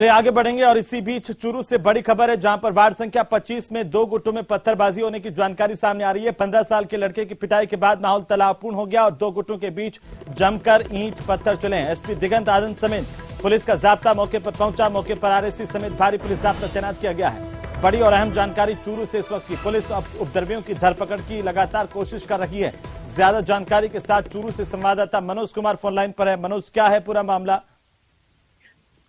तो आगे बढ़ेंगे और इसी बीच चूरू से बड़ी खबर है, जहां पर वार्ड संख्या 25 में 2 गुटों में पत्थरबाजी होने की जानकारी सामने आ रही है। 15 साल के लड़के की पिटाई के बाद माहौल तनावपूर्ण हो गया और 2 गुटों के बीच जमकर ईंट पत्थर चले। एसपी दिगंत आनंद समेत पुलिस का जाब्ता मौके पर पहुंचा। मौके पर आरएसी समेत भारी पुलिस जाब्ता तैनात किया गया है। बड़ी और अहम जानकारी चूरू से इस वक्त की पुलिस उपद्रवियों की धरपकड़ की लगातार कोशिश कर रही है। ज्यादा जानकारी के साथ चूरू से संवाददाता मनोज कुमार फोन लाइन पर है। मनोज, क्या है पूरा मामला?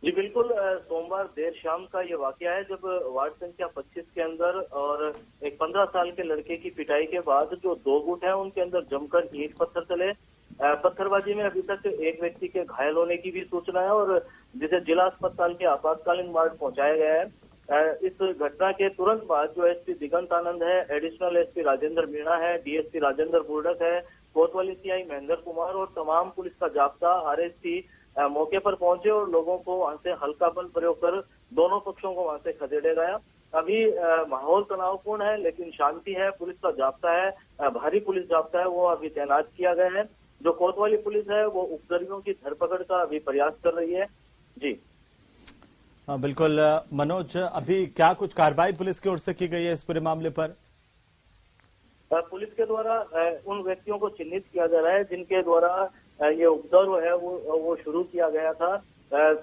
जी बिल्कुल, सोमवार देर शाम का ये वाकया है जब वार्ड संख्या 25 के अंदर और एक 15 साल के लड़के की पिटाई के बाद जो 2 गुट हैं उनके अंदर जमकर ईंट पत्थर चले। पत्थरबाजी में अभी तक एक व्यक्ति के घायल होने की भी सूचना है और जिसे जिला अस्पताल के आपातकालीन वार्ड पहुंचाया गया है। इस घटना के तुरंत बाद जो एसपी दिगंत आनंद है, एडिशनल एसपी राजेंद्र मीणा है, डीएसपी राजेंद्र बुर्डक है, कोतवाली सीआई महेंद्र कुमार और तमाम पुलिस का जाब्ता आरएसी मौके पर पहुंचे और लोगों को वहां से हल्का बल प्रयोग कर दोनों पक्षों को वहां से खदेड़ा गया। अभी माहौल तनावपूर्ण है लेकिन शांति है। पुलिस का जाब्ता है, भारी पुलिस जाब्ता है, वो अभी तैनात किया गया है। जो कोतवाली पुलिस है वो उपद्रवियों की धरपकड़ का अभी प्रयास कर रही है। जी बिल्कुल मनोज, अभी क्या कुछ कार्रवाई पुलिस की ओर से की गई है इस पूरे मामले पर? पुलिस के द्वारा उन व्यक्तियों को चिन्हित किया जा रहा है जिनके द्वारा ये उपद्रव है वो शुरू किया गया था।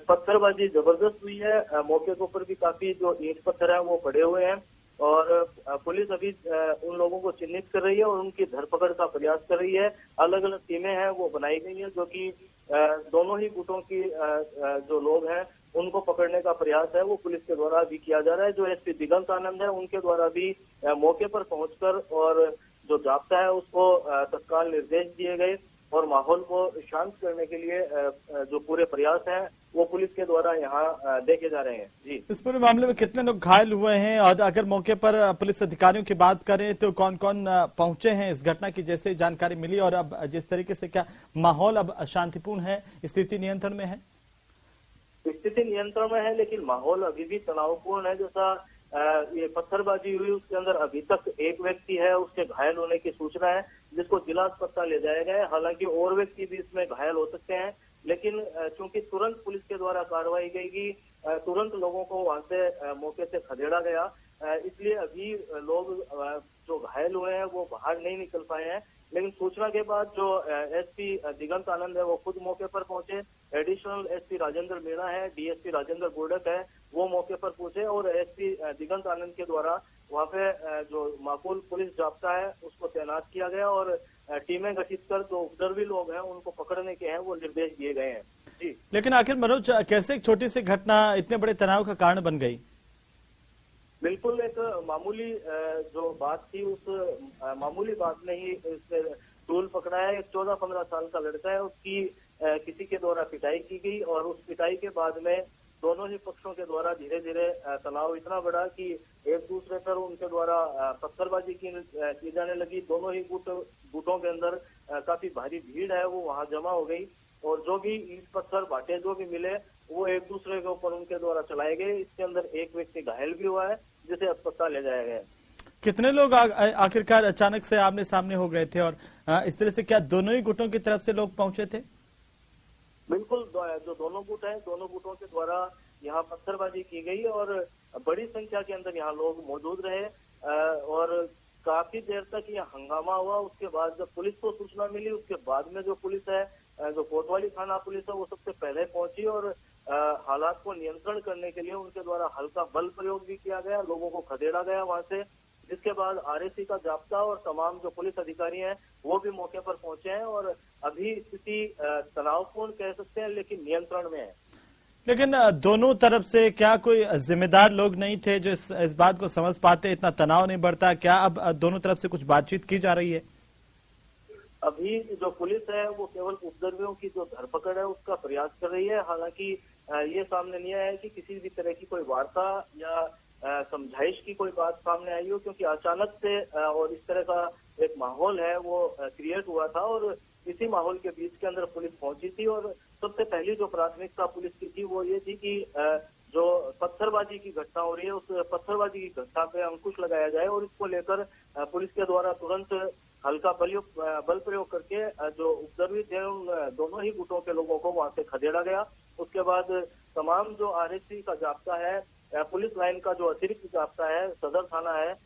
पत्थरबाजी जबरदस्त हुई है। मौके के ऊपर भी काफी जो ईंट पत्थर है वो पड़े हुए हैं और पुलिस अभी उन लोगों को चिन्हित कर रही है और उनकी धरपकड़ का प्रयास कर रही है। अलग अलग टीमें हैं वो बनाई गई है जो कि दोनों ही गुटों की जो लोग हैं उनको पकड़ने का प्रयास है वो पुलिस के द्वारा भी किया जा रहा है। जो एसपी दिगंत आनंद है उनके द्वारा भी मौके पर पहुंचकर और जो जाब्ता है उसको तत्काल निर्देश दिए गए और माहौल को शांत करने के लिए जो पूरे प्रयास हैं वो पुलिस के द्वारा यहाँ देखे जा रहे हैं। जी, इस पूरे मामले में कितने लोग घायल हुए हैं और अगर मौके पर पुलिस अधिकारियों की बात करें तो कौन कौन पहुंचे हैं इस घटना की जैसे जानकारी मिली और अब जिस तरीके से क्या माहौल अब शांतिपूर्ण है, स्थिति नियंत्रण में है? स्थिति नियंत्रण में है लेकिन माहौल अभी भी तनावपूर्ण है। जैसा ये पत्थरबाजी हुई उसके अंदर अभी तक एक व्यक्ति है उसके घायल होने की सूचना है जिसको जिला अस्पताल ले जाया गया है। हालांकि और व्यक्ति भी इसमें घायल हो सकते हैं लेकिन चूंकि तुरंत पुलिस के द्वारा कार्रवाई गई कि तुरंत लोगों को वहां से मौके से खदेड़ा गया, इसलिए अभी लोग जो घायल हुए हैं वो बाहर नहीं निकल पाए हैं। लेकिन सूचना के बाद जो एसपी दिगंत आनंद है वो खुद मौके पर पहुंचे। एडिशनल एसपी राजेंद्र मीणा है, डीएसपी राजेंद्र बुर्डक है, वो मौके पर पहुंचे और एसपी दिगंत आनंद के द्वारा वहां पे जो माकूल पुलिस जाब्ता है उसको तैनात किया गया और टीमें गठित कर जो उपद्रवी लोग हैं उनको पकड़ने के हैं वो निर्देश दिए गए हैं। जी, लेकिन आखिर मनोज कैसे एक छोटी सी घटना इतने बड़े तनाव का कारण बन गई? बिल्कुल, एक मामूली जो बात थी उस मामूली बात में ही इसने टूल पकड़ा है। एक 14-15 साल का लड़का है, उसकी किसी के द्वारा पिटाई की गई और उस पिटाई के बाद में दोनों ही पक्षों के द्वारा धीरे धीरे तनाव इतना बढ़ा कि एक दूसरे पर उनके द्वारा पत्थरबाजी की जाने लगी। दोनों ही गुटों के अंदर काफी भारी भीड़ है वो वहां जमा हो गई और जो भी ईंट पत्थर बाटे जो भी मिले वो एक दूसरे के ऊपर उनके द्वारा चलाए गए। इसके अंदर एक व्यक्ति घायल भी हुआ है जिसे अस्पताल ले जाया गया। कितने लोग आखिरकार अचानक से आमने सामने हो गए थे और इस तरह से क्या दोनों ही गुटों की तरफ से लोग पहुंचे थे? बिल्कुल, जो दोनों गुट हैं दोनों गुटों के द्वारा यहाँ पत्थरबाजी की गई और बड़ी संख्या के अंदर यहाँ लोग मौजूद रहे और काफी देर तक यहाँ हंगामा हुआ। उसके बाद जब पुलिस को सूचना मिली उसके बाद में जो पुलिस है, जो कोतवाली थाना पुलिस है वो सबसे पहले पहुंची और हालात को नियंत्रण करने के लिए उनके द्वारा हल्का बल प्रयोग भी किया गया, लोगों को खदेड़ा गया वहां से। जिसके बाद आरएसी का जाब्ता और तमाम जो पुलिस अधिकारी हैं वो भी मौके पर पहुंचे हैं और अभी स्थिति तनावपूर्ण कह सकते हैं लेकिन नियंत्रण में है। लेकिन दोनों तरफ से क्या कोई जिम्मेदार लोग नहीं थे जो इस बात को समझ पाते, इतना तनाव नहीं बढ़ता? क्या अब दोनों तरफ से कुछ बातचीत की जा रही है? अभी जो पुलिस है वो केवल उपद्रवियों की जो धरपकड़ है उसका प्रयास कर रही है। हालांकि ये सामने नहीं आया है कि किसी भी तरह की कोई वार्ता या समझाइश की कोई बात सामने आई हो, क्योंकि अचानक से और इस तरह का एक माहौल है वो क्रिएट हुआ था और इसी माहौल के बीच के अंदर पुलिस पहुंची थी और सबसे पहली जो प्राथमिकता पुलिस की थी वो ये थी कि जो पत्थरबाजी की घटना हो रही है उस पत्थरबाजी की घटना पे अंकुश लगाया जाए और इसको लेकर पुलिस के द्वारा तुरंत हल्का बल प्रयोग करके जो उपद्रवी थे उन दोनों ही गुटों के लोगों को वहां से खदेड़ा गया। उसके बाद तमाम जो आरएससी का जाब्ता है, पुलिस लाइन का जो अतिरिक्त जाब्ता है, सदर थाना है,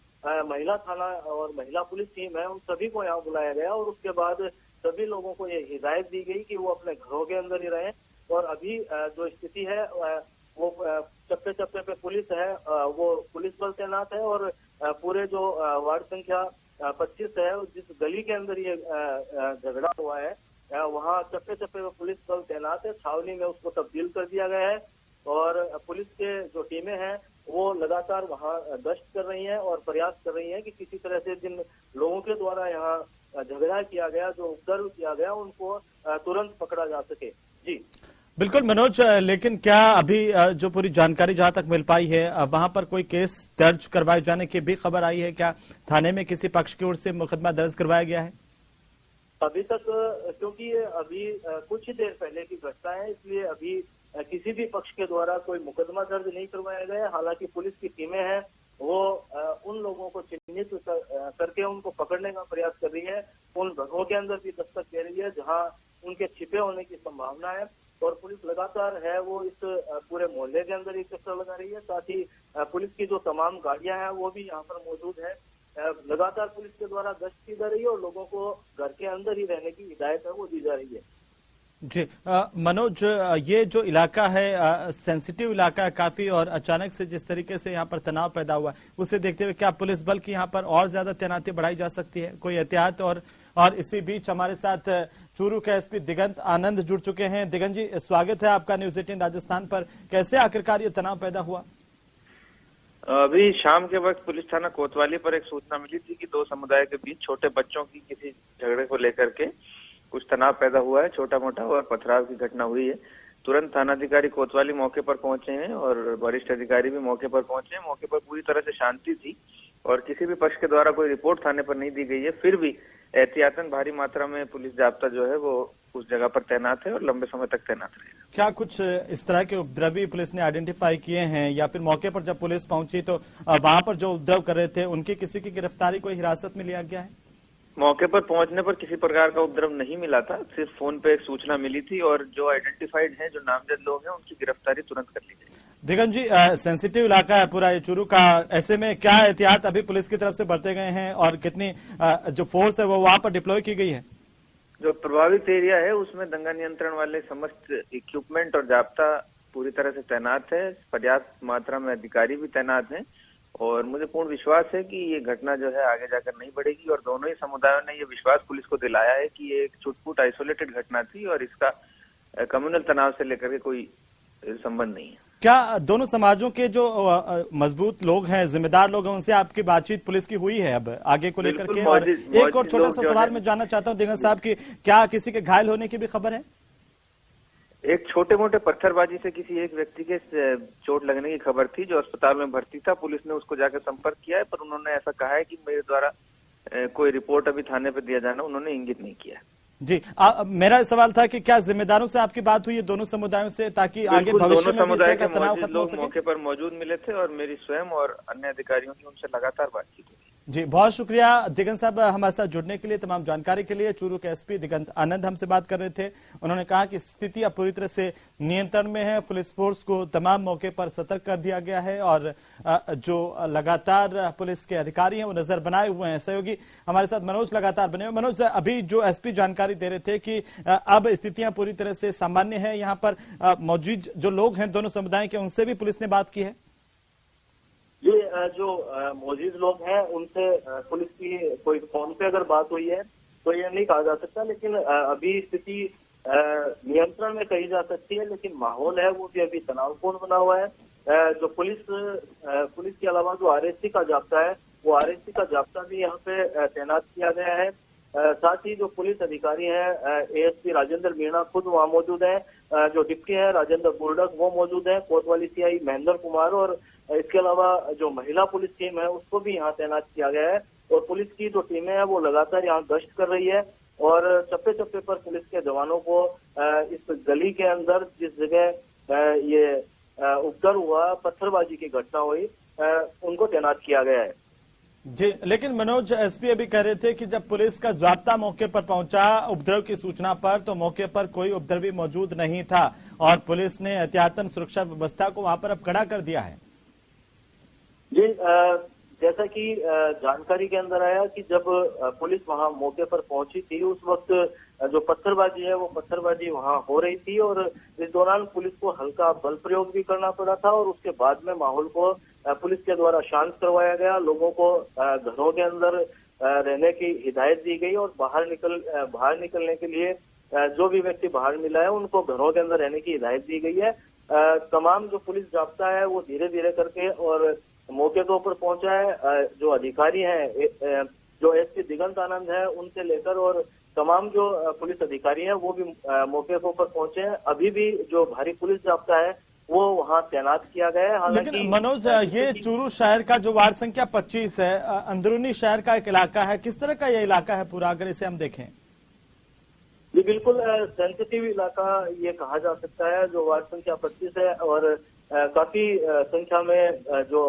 महिला थाना और महिला पुलिस टीम है, उन सभी को यहाँ बुलाया गया और उसके बाद सभी लोगों को ये हिदायत दी गई कि वो अपने घरों के अंदर ही रहें। और अभी जो स्थिति है वो चप्पे चप्पे पे पुलिस है, वो पुलिस बल तैनात है और पूरे जो वार्ड संख्या 25 है, जिस गली के अंदर ये झगड़ा हुआ है, वहाँ चप्पे चप्पे पे पुलिस बल तैनात है। छावनी में उसको तब्दील कर दिया गया है और पुलिस के जो टीमें हैं वो लगातार वहाँ गश्त कर रही हैं और प्रयास कर रही हैं कि किसी तरह से जिन लोगों के द्वारा यहाँ झगड़ा किया गया, जो उपद्रव किया गया, उनको तुरंत पकड़ा जा सके। जी बिल्कुल मनोज, लेकिन क्या अभी जो पूरी जानकारी जहां तक मिल पाई है, वहां पर कोई केस दर्ज करवाए जाने की भी खबर आई है? क्या थाने में किसी पक्ष की ओर से मुकदमा दर्ज करवाया गया है? अभी तक, क्योंकि ये अभी कुछ ही देर पहले की घटना है, इसलिए अभी किसी भी पक्ष के द्वारा कोई मुकदमा दर्ज नहीं करवाया गया। हालांकि पुलिस की टीमें हैं वो उन लोगों को चिन्हित करके उनको पकड़ने का प्रयास कर रही है, उन घरों के अंदर भी दस्तक दे रही है जहां उनके छिपे होने की संभावना है और पुलिस लगातार है वो इस पूरे मोहल्ले के अंदर ही चक्कर लगा रही है। साथ ही पुलिस की जो तमाम गाड़ियां हैं वो भी यहाँ पर मौजूद है। लगातार पुलिस के द्वारा गश्त की जा रही है और लोगों को घर के अंदर ही रहने की हिदायत है वो दी जा रही है। जी मनोज, ये जो इलाका है सेंसिटिव इलाका है काफी, और अचानक से जिस तरीके से यहाँ पर तनाव पैदा हुआ है, उसे देखते हुए क्या पुलिस बल की यहाँ पर और ज्यादा तैनाती बढ़ाई जा सकती है? कोई एहतियात? और इसी बीच हमारे साथ चूरू के एसपी दिगंत आनंद जुड़ चुके हैं। दिगंत जी, स्वागत है आपका न्यूज 18 राजस्थान पर। कैसे आखिरकार ये तनाव पैदा हुआ? अभी शाम के वक्त पुलिस थाना कोतवाली पर एक सूचना मिली थी कि दो समुदाय के बीच छोटे बच्चों की किसी झगड़े को लेकर के कुछ तनाव पैदा हुआ है, छोटा मोटा, और पथराव की घटना हुई है। तुरंत थानाधिकारी कोतवाली मौके पर पहुंचे हैं और वरिष्ठ अधिकारी भी मौके पर पहुंचे हैं। मौके पर पूरी तरह से शांति थी और किसी भी पक्ष के द्वारा कोई रिपोर्ट थाने पर नहीं दी गई है। फिर भी एहतियातन भारी मात्रा में पुलिस जाब्ता जो है वो उस जगह पर तैनात है और लंबे समय तक तैनात रहेगा। क्या कुछ इस तरह के उपद्रवी पुलिस ने आइडेंटिफाई किए हैं, या फिर मौके पर जब पुलिस पहुंची तो वहां पर जो उपद्रव कर रहे थे उनकी किसी की गिरफ्तारी, कोई हिरासत में लिया गया है? मौके पर पहुंचने पर किसी प्रकार का उपद्रव नहीं मिला था, सिर्फ फोन पे एक सूचना मिली थी और जो आइडेंटिफाइड हैं, जो नामजद लोग हैं, उनकी गिरफ्तारी तुरंत कर ली गई। दिगंत जी, सेंसिटिव इलाका है पूरा ये चूरू का, ऐसे में क्या एहतियात अभी पुलिस की तरफ से बरते गए हैं और कितनी जो फोर्स है वो वहां पर डिप्लॉय की गई है? जो प्रभावित एरिया है उसमें दंगा नियंत्रण वाले समस्त इक्विपमेंट और जाब्ता पूरी तरह से तैनात है। पर्याप्त मात्रा में अधिकारी भी तैनात हैं और मुझे पूर्ण विश्वास है कि ये घटना जो है आगे जाकर नहीं बढ़ेगी। और दोनों ही समुदायों ने ये विश्वास पुलिस को दिलाया है कि ये एक छुटपुट आइसोलेटेड घटना थी और इसका कम्युनल तनाव से लेकर के कोई संबंध नहीं है। क्या दोनों समाजों के जो मजबूत लोग हैं, जिम्मेदार लोग हैं, उनसे आपकी बातचीत पुलिस की हुई है अब आगे को लेकर के? और एक और छोटा सा सवाल मैं जानना चाहता हूं दिगंत साहब की, क्या किसी के घायल होने की भी खबर है? एक छोटे मोटे पत्थरबाजी से किसी एक व्यक्ति के चोट लगने की खबर थी जो अस्पताल में भर्ती था। पुलिस ने उसको जाकर संपर्क किया है, पर उन्होंने ऐसा कहा है कि मेरे द्वारा कोई रिपोर्ट अभी थाने पर दिया जाना उन्होंने इंगित नहीं किया है। जी मेरा सवाल था कि क्या जिम्मेदारों से आपकी बात हुई है दोनों समुदायों से, ताकि आगे भविष्य में भी इस तरह का तनाव खत्म हो सके? मौके पर मौजूद मिले थे और मेरी स्वयं और अन्य अधिकारियों की उनसे लगातार बातचीत हुई। जी बहुत शुक्रिया दिगंत साहब हमारे साथ जुड़ने के लिए, तमाम जानकारी के लिए। चूरू के एसपी दिगंत आनंद हमसे बात कर रहे थे। उन्होंने कहा कि स्थिति अब पूरी तरह से नियंत्रण में है, पुलिस फोर्स को तमाम मौके पर सतर्क कर दिया गया है और जो लगातार पुलिस के अधिकारी हैं वो नजर बनाए हुए हैं। सहयोगी हमारे साथ मनोज लगातार बने हुए। मनोज, अभी जो एसपी जानकारी दे रहे थे कि अब स्थितियां पूरी तरह से सामान्य है, यहाँ पर मौजूद जो लोग हैं दोनों समुदाय के, उनसे भी पुलिस ने बात की है? ये जो मौजूद लोग हैं उनसे पुलिस की कोई फोन पे अगर बात हुई है तो ये नहीं कहा जा सकता, लेकिन अभी स्थिति नियंत्रण में कही जा सकती है, लेकिन माहौल है वो भी अभी तनावपूर्ण बना हुआ है। जो पुलिस के अलावा जो आरएससी का जाब्ता है, वो आरएससी का जाब्ता भी यहाँ पे तैनात किया गया है। साथ ही जो पुलिस अधिकारी हैं, एएसपी राजेंद्र मीणा खुद वहाँ मौजूद है, जो डिप्टी है राजेंद्र बुर्डक वो मौजूद है, कोतवाली सीआई महेंद्र कुमार, और इसके अलावा जो महिला पुलिस टीम है उसको भी यहाँ तैनात किया गया है। और पुलिस की जो टीमें हैं वो लगातार यहाँ गश्त कर रही है और चप्पे चप्पे पर पुलिस के जवानों को इस गली के अंदर जिस जगह ये उपद्रव हुआ, पत्थरबाजी की घटना हुई, उनको तैनात किया गया है। जी, लेकिन मनोज, एसपी अभी कह रहे थे कि जब पुलिस का जाब्ता मौके पर पहुंचा उपद्रव की सूचना पर, तो मौके पर कोई उपद्रवी मौजूद नहीं था और पुलिस ने एहतियातन सुरक्षा व्यवस्था को वहां पर अब कड़ा कर दिया है। जी, जैसा कि जानकारी के अंदर आया कि जब पुलिस वहां मौके पर पहुंची थी, उस वक्त जो पत्थरबाजी है वो पत्थरबाजी वहां हो रही थी और इस दौरान पुलिस को हल्का बल प्रयोग भी करना पड़ा था और उसके बाद में माहौल को पुलिस के द्वारा शांत करवाया गया। लोगों को घरों के अंदर रहने की हिदायत दी गई और बाहर निकलने के लिए जो भी व्यक्ति बाहर मिला है उनको घरों के अंदर रहने की हिदायत दी गई है। तमाम जो पुलिस जाब्ता है वो धीरे धीरे करके और मौके के ऊपर पहुंचा है। जो अधिकारी हैं, जो एसपी दिगंत आनंद है, उनसे लेकर और तमाम जो पुलिस अधिकारी हैं वो भी मौके के ऊपर पहुंचे हैं। अभी भी जो भारी पुलिस जाब्ता है वो वहां तैनात किया गया है। लेकिन मनोज, ये चूरू शहर का जो वार्ड संख्या 25 है, अंदरूनी शहर का एक इलाका है, किस तरह का ये इलाका है पूरा, अगर इसे हम देखें? ये बिल्कुल सेंसिटिव इलाका ये कहा जा सकता है। जो वार्ड संख्या 25 है और काफी संख्या में जो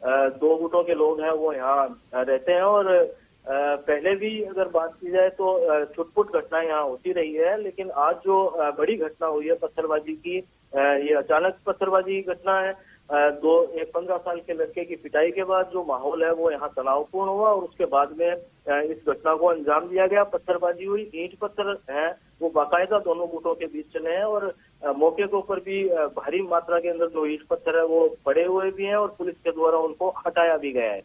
दो गुटों के लोग हैं वो यहाँ रहते हैं और पहले भी अगर बात की जाए तो छुटपुट घटनाएं यहाँ होती रही है, लेकिन आज जो बड़ी घटना हुई है पत्थरबाजी की, ये अचानक पत्थरबाजी घटना है। एक 15 साल के लड़के की पिटाई के बाद जो माहौल है वो यहाँ तनावपूर्ण हुआ और उसके बाद में इस घटना को अंजाम दिया गया। पत्थरबाजी हुई, ईंट पत्थर है वो बाकायदा दोनों गुटों के बीच चले हैं और मौके के ऊपर भी भारी मात्रा के अंदर जो ईंट पत्थर है वो पड़े हुए भी हैं और पुलिस के द्वारा उनको हटाया भी गया है।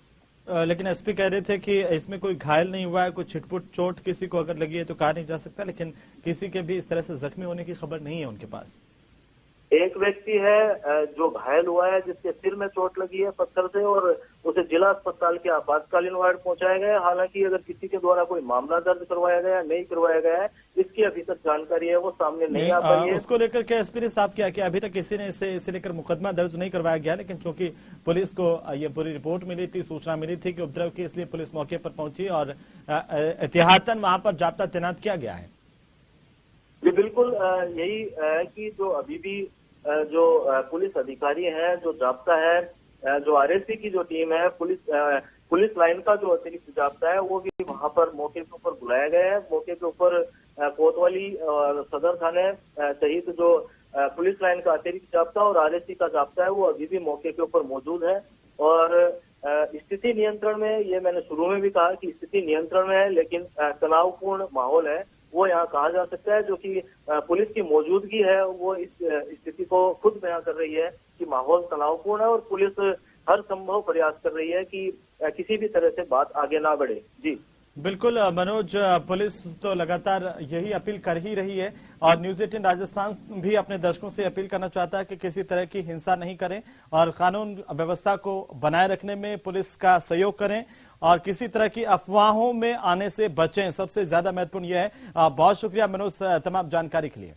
लेकिन एसपी कह रहे थे कि इसमें कोई घायल नहीं हुआ है, कोई छिटपुट चोट किसी को अगर लगी है तो कहा नहीं जा सकता, लेकिन किसी के भी इस तरह से जख्मी होने की खबर नहीं है उनके पास। एक व्यक्ति है जो घायल हुआ है, जिसके सिर में चोट लगी है पत्थर से और उसे जिला अस्पताल के आपातकालीन वार्ड पहुंचाया गया है। हालांकि अगर किसी के द्वारा कोई मामला दर्ज करवाया गया नहीं करवाया गया है, इसकी अभी तक जानकारी है वो सामने नहीं आ पाई है। उसको लेकर के एसपी ने साफ किया कि अभी तक किसी ने इसे लेकर मुकदमा दर्ज नहीं करवाया गया, लेकिन चूंकि पुलिस को ये पूरी रिपोर्ट मिली थी, सूचना मिली थी कि उपद्रव की, इसलिए पुलिस मौके पर पहुंची और एहतियातन वहां पर जाब्ता तैनात किया गया है। जी बिल्कुल, यही है कि जो अभी भी जो पुलिस अधिकारी हैं, जो जाब्ता है, जो आरएससी की जो टीम है, पुलिस लाइन का जो अतिरिक्त जाब्ता है वो भी वहां पर मौके के ऊपर बुलाया गया है। मौके के ऊपर कोतवाली और सदर थाने सहित जो पुलिस लाइन का अतिरिक्त जाब्ता और आरएससी का जाब्ता है वो अभी भी मौके के ऊपर मौजूद है और स्थिति नियंत्रण में, ये मैंने शुरू में भी कहा कि स्थिति नियंत्रण में है, लेकिन तनावपूर्ण माहौल है वो यहाँ कहा जा सकता है। जो कि पुलिस की मौजूदगी है वो इस स्थिति को खुद बयां कर रही है कि माहौल तनावपूर्ण है और पुलिस हर संभव प्रयास कर रही है कि किसी भी तरह से बात आगे ना बढ़े। जी बिल्कुल मनोज, पुलिस तो लगातार यही अपील कर ही रही है और न्यूज 18 राजस्थान भी अपने दर्शकों से अपील करना चाहता है कि किसी तरह की हिंसा नहीं करें और कानून व्यवस्था को बनाए रखने में पुलिस का सहयोग करें और किसी तरह की अफवाहों में आने से बचें। सबसे ज्यादा महत्वपूर्ण यह है। बहुत शुक्रिया मनोज तमाम जानकारी के लिए।